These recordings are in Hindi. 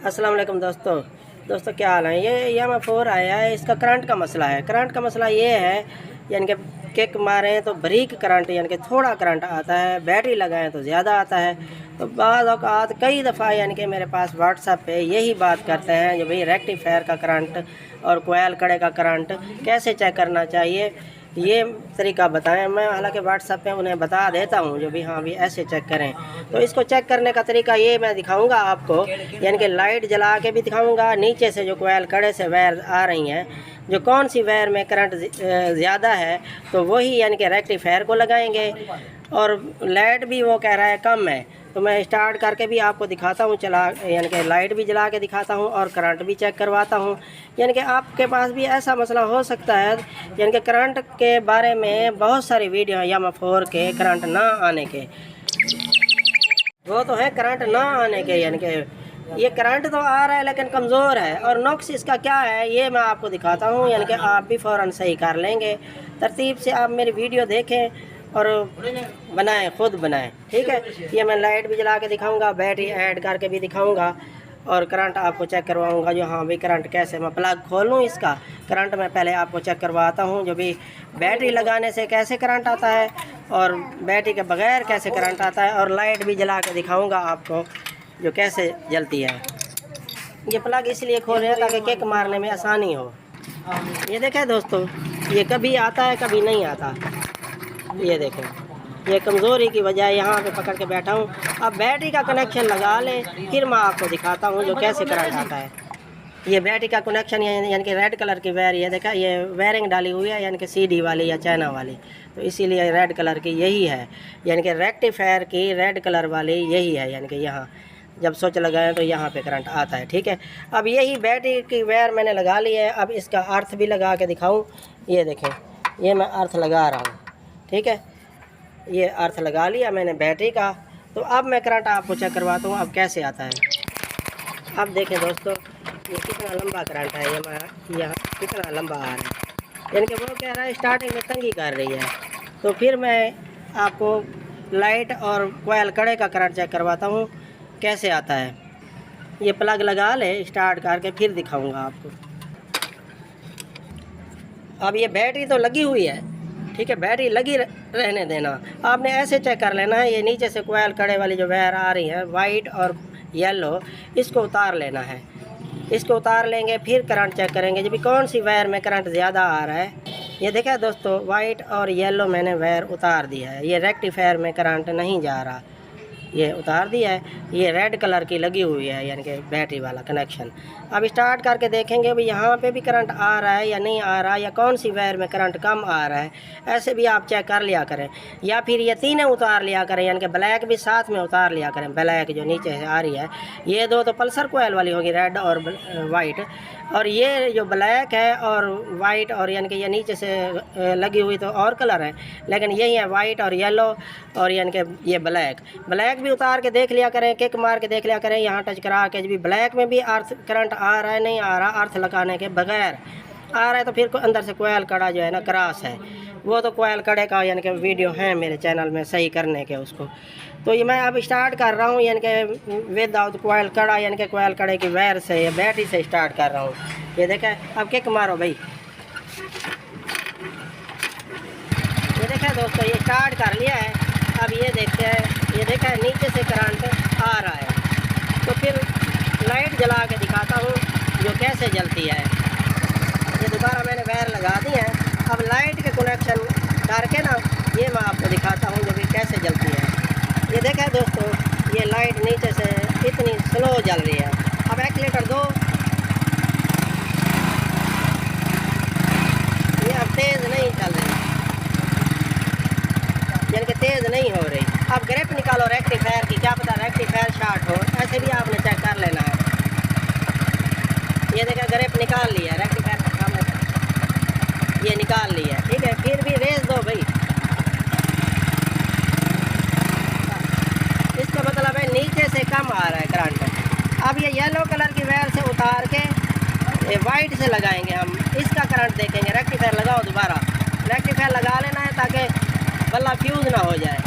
अस्सलाम वालेकुम दोस्तों क्या हाल है। ये YAMA 4 आया है। इसका करंट का मसला है। करंट का मसला ये है यानी कि किक मारें तो बारीक करंट यानी कि थोड़ा करंट आता है, बैटरी लगाएं तो ज़्यादा आता है। तो बाज़ औक़ात कई दफ़ा यानी कि मेरे पास व्हाट्सएप पे यही बात करते हैं जो भाई रेक्टिफायर का करंट और कोयल कड़े का करंट कैसे चेक करना चाहिए, ये तरीका बताएं। मैं हालांकि व्हाट्सएप पे उन्हें बता देता हूँ जो भी हाँ भी ऐसे चेक करें। तो इसको चेक करने का तरीका ये मैं दिखाऊंगा आपको, यानी कि लाइट जला के भी दिखाऊंगा। नीचे से जो कोयल कड़े से वायर आ रही हैं, जो कौन सी वायर में करंट ज़्यादा है तो वही यानी कि रेक्टिफायर को लगाएंगे। और लाइट भी वो कह रहा है कम है, तो मैं स्टार्ट करके भी आपको दिखाता हूँ, चला यानी कि लाइट भी जला के दिखाता हूँ और करंट भी चेक करवाता हूँ। यानी कि आपके पास भी ऐसा मसला हो सकता है, यानी कि करंट के बारे में बहुत सारी वीडियो हैं YAMA 4 के करंट ना आने के। वो तो है करंट ना आने के, यानी कि ये करंट तो आ रहा है लेकिन कमज़ोर है। और नुक्स इसका क्या है ये मैं आपको दिखाता हूँ, यानी कि आप भी फ़ौरन सही कर लेंगे। तरतीब से आप मेरी वीडियो देखें और बनाएं, खुद बनाएं, ठीक है। ये मैं लाइट भी जला के दिखाऊंगा, बैटरी ऐड करके भी दिखाऊंगा और करंट आपको चेक करवाऊंगा। जो हाँ भी करंट कैसे, मैं प्लग खोल लूँ इसका, करंट मैं पहले आपको चेक करवाता हूँ जो भी बैटरी लगाने से कैसे करंट आता है और बैटरी के बगैर कैसे करंट आता है। और लाइट भी जला के दिखाऊँगा आपको जो कैसे जलती है। ये प्लग इसलिए खोल रहे हैं ताकि किक मारने में आसानी हो। ये देखें दोस्तों, ये कभी आता है कभी नहीं आता। ये देखें, ये कमज़ोरी की वजह यहाँ पे पकड़ के बैठा हूँ। अब बैटरी का कनेक्शन लगा लें, फिर मैं आपको दिखाता हूँ जो कैसे करंट आता है। ये बैटरी का कनेक्शन यानी कि रेड कलर की वायर, ये देखा ये वायरिंग डाली हुई है यानी कि CD वाली या चाइना वाली, तो इसीलिए रेड कलर की यही है, यानी कि रेक्टिफायर की रेड कलर वाली यही है। यानी कि यहाँ जब स्विच लगाएं तो यहाँ पे करंट आता है, ठीक है। अब यही बैटरी की वायर मैंने लगा ली है। अब इसका अर्थ भी लगा के दिखाऊँ। ये देखें, ये मैं अर्थ लगा रहा हूँ, ठीक है। ये अर्थ लगा लिया मैंने बैटरी का। तो अब मैं करंट आपको चेक करवाता हूँ अब कैसे आता है। अब देखें दोस्तों, ये कितना लंबा करंट है, ये यहाँ कितना लंबा आ रहा है, यानी कि वो कह रहा है स्टार्टिंग में तंगी कर रही है। तो फिर मैं आपको लाइट और कोयल कड़े का करंट चेक करवाता हूँ कैसे आता है। ये प्लग लगा ले स्टार्ट करके फिर दिखाऊंगा आपको। अब ये बैटरी तो लगी हुई है, ठीक है, बैटरी लगी रहने देना। आपने ऐसे चेक कर लेना है, ये नीचे से कोयल कड़े वाली जो वायर आ रही है वाइट और येलो, इसको उतार लेना है। इसको उतार लेंगे फिर करंट चेक करेंगे जब कौन सी वायर में करंट ज़्यादा आ रहा है। ये देखा दोस्तों, वाइट और येलो मैंने वायर उतार दिया है। ये रेक्टिफायर में करंट नहीं जा रहा, ये उतार दिया है। ये रेड कलर की लगी हुई है यानी कि बैटरी वाला कनेक्शन। अब स्टार्ट करके देखेंगे भी यहाँ पे भी करंट आ रहा है या नहीं आ रहा, या कौन सी वायर में करंट कम आ रहा है। ऐसे भी आप चेक कर लिया करें, या फिर ये तीनों उतार लिया करें, यानी कि ब्लैक भी साथ में उतार लिया करें। ब्लैक जो नीचे से आ रही है, ये दो तो पल्सर कोयल वाली होगी, रेड और वाइट। और ये जो ब्लैक है और वाइट, और यानी कि ये नीचे से लगी हुई तो और कलर है, लेकिन यही है वाइट और येलो, और यानी कि ये ब्लैक भी उतार के देख लिया करें, किक मार के देख लिया करें, यहाँ टच करा के भी ब्लैक में भी अर्थ करंट आ रहा है नहीं आ रहा, अर्थ लगाने के बगैर आ रहा है। तो फिर अंदर से कोयल कड़ा जो है ना क्रॉस है, वो तो कोयल कड़े का यानी कि वीडियो है मेरे चैनल में सही करने के उसको। तो ये मैं अब स्टार्ट कर रहा हूँ यानी कि विदाउट कोयल कड़ा, यानी कि कोयल कड़े की वायर से या बैटरी से स्टार्ट कर रहा हूँ। ये देखा, अब किक मारो भाई। ये देखा दोस्तों, ये स्टार्ट कर लिया है। अब ये देखते हैं, ये देखा है नीचे से करंट आ रहा है। तो फिर लाइट जला के दिखाता हूँ जो कैसे जलती है। ये दोबारा मैंने वायर लगा दी है। अब लाइट के कनेक्शन करके ना ये मैं आपको दिखाता हूँ जो भी कैसे जलती है। ये देखा है दोस्तों, ये लाइट नीचे से इतनी स्लो जल रही है। अब एक्सीलेटर दो, ये अब तेज़ नहीं चल रही, यानी कि तेज़ नहीं हो रही। अब ग्रिप निकालो रेक्टिफायर की, क्या पता रेक्टिफायर शॉर्ट हो, ऐसे भी आपने चेक कर लेना है। ये देखा ग्रिप निकाल लिया, रेक्टिफायर का काम है, ये निकाल लिया, ठीक है। फिर भी रेस दो भाई, इसका मतलब है नीचे से कम आ रहा है करंट। अब ये येलो कलर की वायर से उतार के ये वाइट से लगाएंगे हम, इसका करंट देखेंगे। रेक्टिफायर लगाओ दोबारा, रेक्टिफायर लगा लेना है ताकि बल्ला फ्यूज़ ना हो जाए।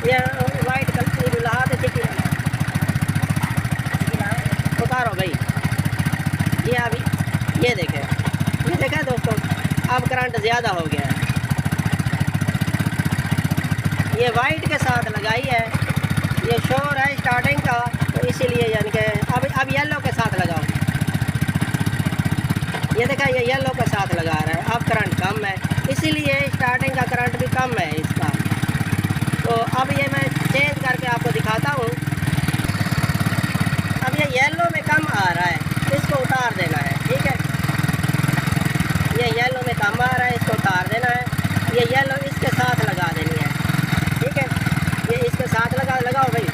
ये वाइट कलर की लहा दे, उतारो भाई। ये अभी ये देखा दोस्तों, अब करंट ज़्यादा हो गया है। ये वाइट के साथ लगाई है, ये शोर है स्टार्टिंग का, तो इसीलिए यानी कि अब येलो के साथ लगाओ। ये देखा, ये येलो के साथ लगा रहा है, अब करंट कम है, इसीलिए स्टार्टिंग का करंट भी कम है इसका। तो अब ये मैं चेंज करके आपको दिखाता हूँ। अब ये येलो में कम आ रहा है, इसको उतार देना है, ठीक है। ये येलो में कम आ रहा है, इसको उतार देना है। ये येलो इसके साथ लगा देनी है, ठीक है। ये इसके साथ लगाओ भाई।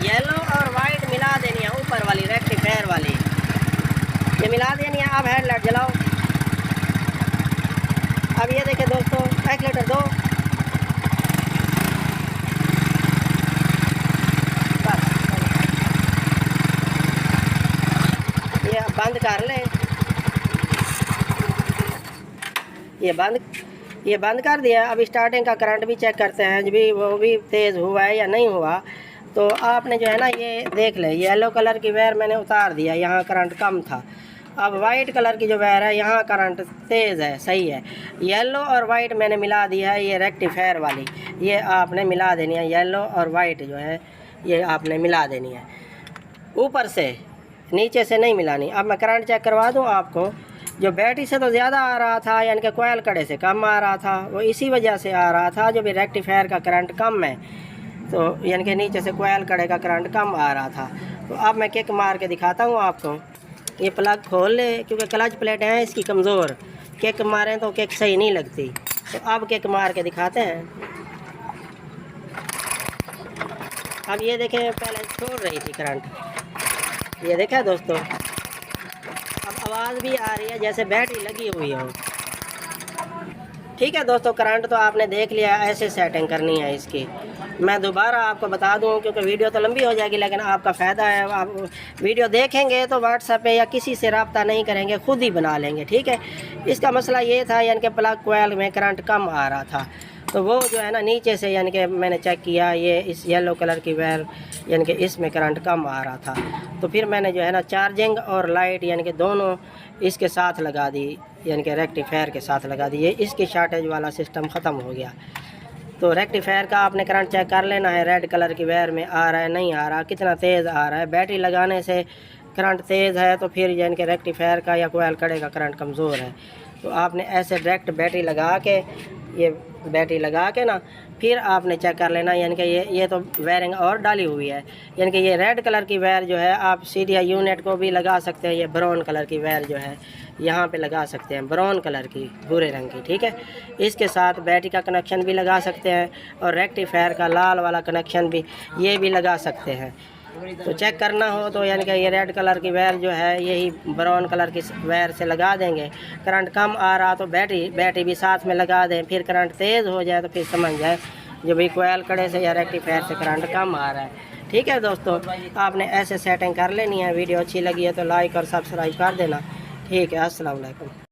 येलो और वाइट मिला देनी है, ऊपर वाली रेक्टिफायर वाली ये मिला देनी है। अब हेडलाइट जलाओ। अब ये देखें दोस्तों, एक्सीलेटर दो, बस ये बंद कर ले। ये बंद कर दिया। अब स्टार्टिंग का करंट भी चेक करते हैं, जो भी वो भी तेज़ हुआ है या नहीं हुआ। तो आपने जो है ना, ये देख ले, येलो कलर की वायर मैंने उतार दिया, यहाँ करंट कम था। अब वाइट कलर की जो वायर है, यहाँ करंट तेज़ है, सही है। येलो और वाइट मैंने मिला दिया है, ये रेक्टिफायर वाली, ये आपने मिला देनी है। येलो और वाइट जो है ये आपने मिला देनी है, ऊपर से, नीचे से नहीं मिलानी। अब मैं करंट चेक करवा दूँ आपको। जो बैटरी से तो ज़्यादा आ रहा था, यानी कि कोयल कड़े से कम आ रहा था, वो इसी वजह से आ रहा था। जो भी रेक्टिफायर का करंट कम है, तो यानी कि नीचे से कोयल कड़े का करंट कम आ रहा था। तो अब मैं किक मार के दिखाता हूँ आपको। ये प्लग खोल ले, क्योंकि क्लच प्लेट है इसकी कमज़ोर, किक मारें तो किक सही नहीं लगती। तो अब किक मार के दिखाते हैं। अब ये देखें, पहले छोड़ रही थी करंट, ये देखा दोस्तों, अब आवाज़ भी आ रही है जैसे बैटरी लगी हुई हो। ठीक है दोस्तों, करंट तो आपने देख लिया, ऐसे सेटिंग करनी है इसकी। मैं दोबारा आपको बता दूं, क्योंकि वीडियो तो लंबी हो जाएगी, लेकिन आपका फ़ायदा है। आप वीडियो देखेंगे तो व्हाट्सएप पे या किसी से रब्ता नहीं करेंगे, खुद ही बना लेंगे, ठीक है। इसका मसला ये था, यानी कि प्लग कोयल में करंट कम आ रहा था, तो वो जो है ना नीचे से, यानी कि मैंने चेक किया, ये इस येलो कलर की वायर, यानी कि इसमें करंट कम आ रहा था। तो फिर मैंने जो है ना चार्जिंग और लाइट, यानी कि दोनों इसके साथ लगा दी, यानी कि रेक्टिफायर के साथ लगा दी। इसकी शॉर्टेज वाला सिस्टम ख़त्म हो गया। तो रेक्टिफायर का आपने करंट चेक कर लेना है, रेड कलर की वायर में आ रहा है, नहीं आ रहा, कितना तेज़ आ रहा है। बैटरी लगाने से करंट तेज़ है, तो फिर यानी कि रेक्टिफायर का या कोयल कड़े का करंट कमज़ोर है। तो आपने ऐसे डायरेक्ट बैटरी लगा के, ये बैटरी लगा के ना, फिर आपने चेक कर लेना। यानी कि ये तो वायरिंग और डाली हुई है, यानी कि ये रेड कलर की वायर जो है, आप सीरिया यूनिट को भी लगा सकते हैं। ये ब्राउन कलर की वायर जो है यहाँ पे लगा सकते हैं, ब्राउन कलर की, भूरे रंग की, ठीक है। इसके साथ बैटरी का कनेक्शन भी लगा सकते हैं, और रेक्टिफायर का लाल वाला कनेक्शन भी ये भी लगा सकते हैं। तो चेक करना हो तो यानी कि ये रेड कलर की वायर जो है, यही ब्राउन कलर की वायर से लगा देंगे। करंट कम आ रहा तो बैटरी भी साथ में लगा दें। फिर करंट तेज़ हो जाए तो फिर समझ जाए जो भी कोयल कड़े से या रेक्टिफायर से करंट कम आ रहा है। ठीक है दोस्तों, आपने ऐसे सेटिंग कर लेनी है। वीडियो अच्छी लगी है तो लाइक और सब्सक्राइब कर देना। ठीक है, अस्सलाम वालेकुम।